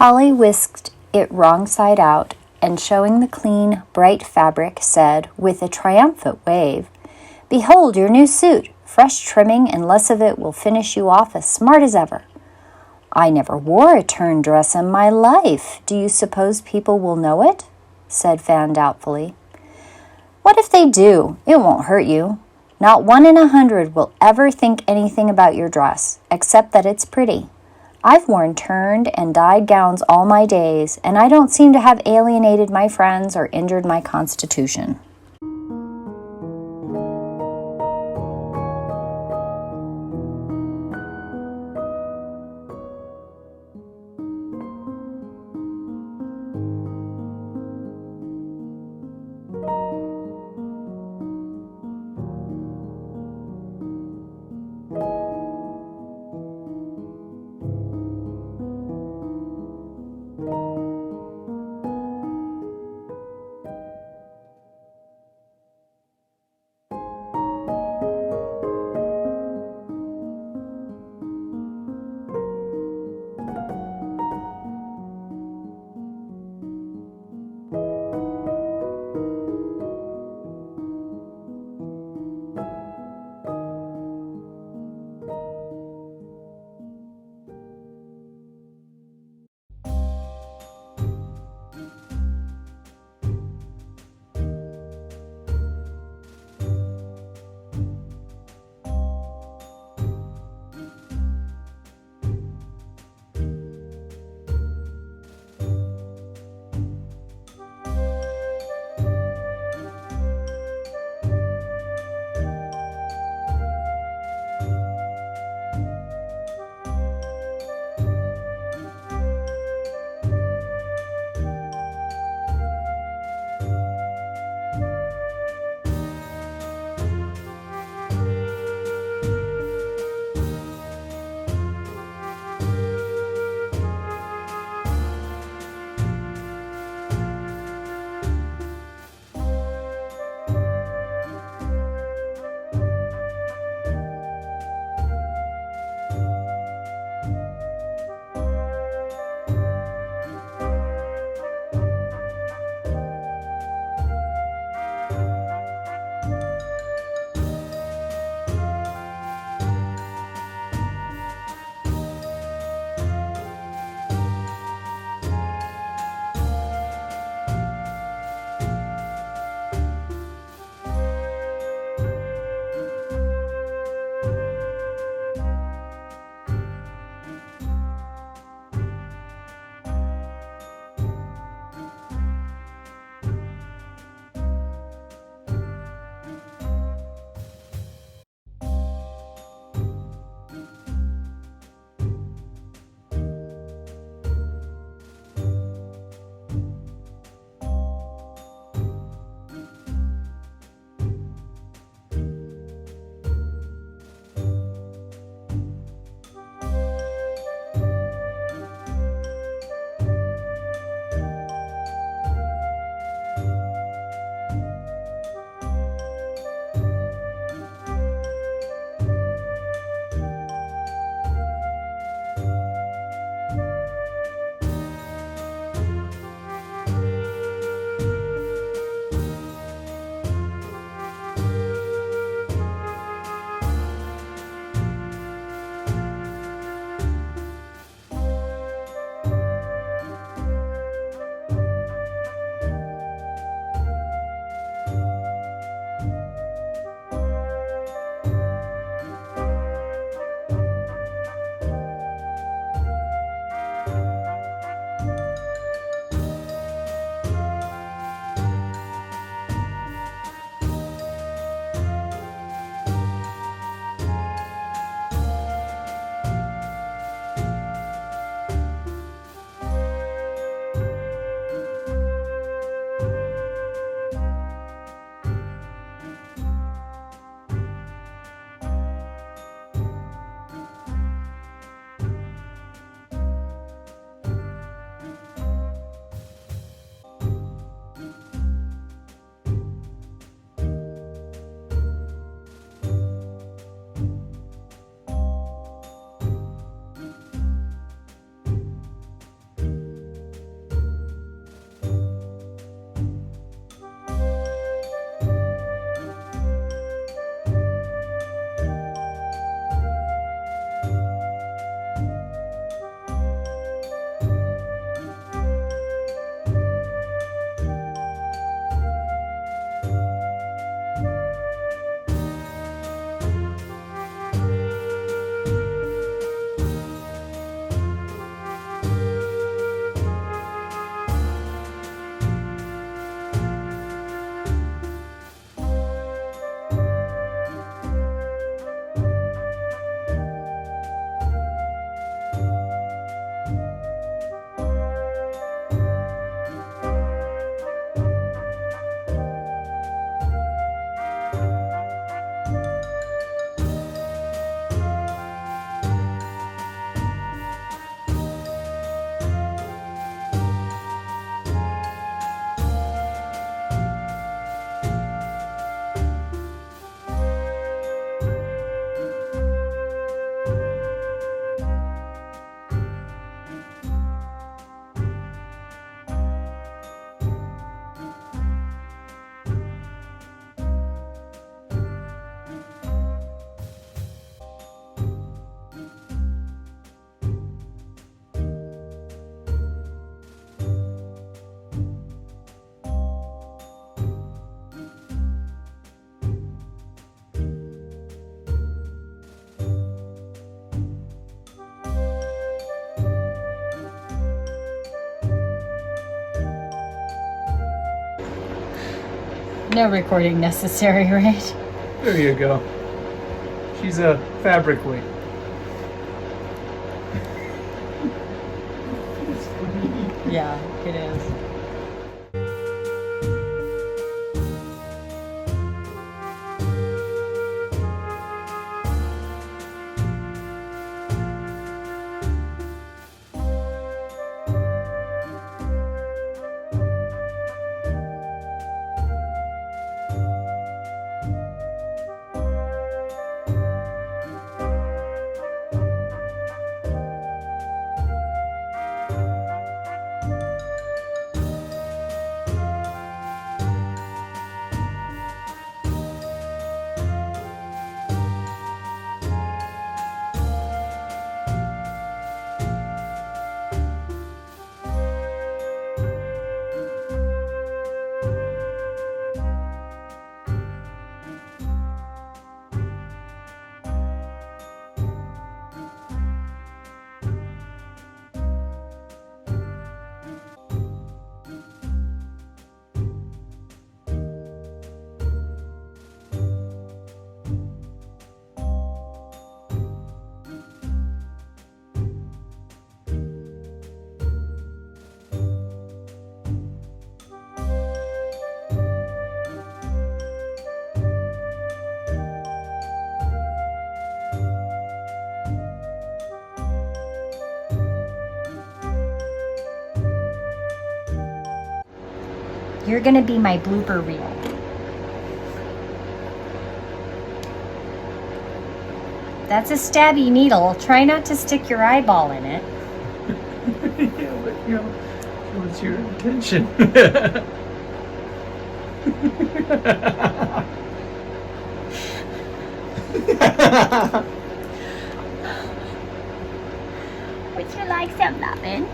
Polly whisked it wrong side out, and showing the clean, bright fabric, said, with a triumphant wave, "Behold your new suit! Fresh trimming and less of it will finish you off as smart as ever." "I never wore a turn dress in my life. Do you suppose people will know it?" said Fan doubtfully. "What if they do? It won't hurt you. Not 1 in 100 will ever think anything about your dress, except that it's pretty. I've worn turned and dyed gowns all my days, and I don't seem to have alienated my friends or injured my constitution." No recording necessary, right? There you go. She's a fabric weight. Yeah, it is. You're gonna be my blooper reel. That's a stabby needle. Try not to stick your eyeball in it. Yeah, but you know, what's your intention? Would you like some lovin'?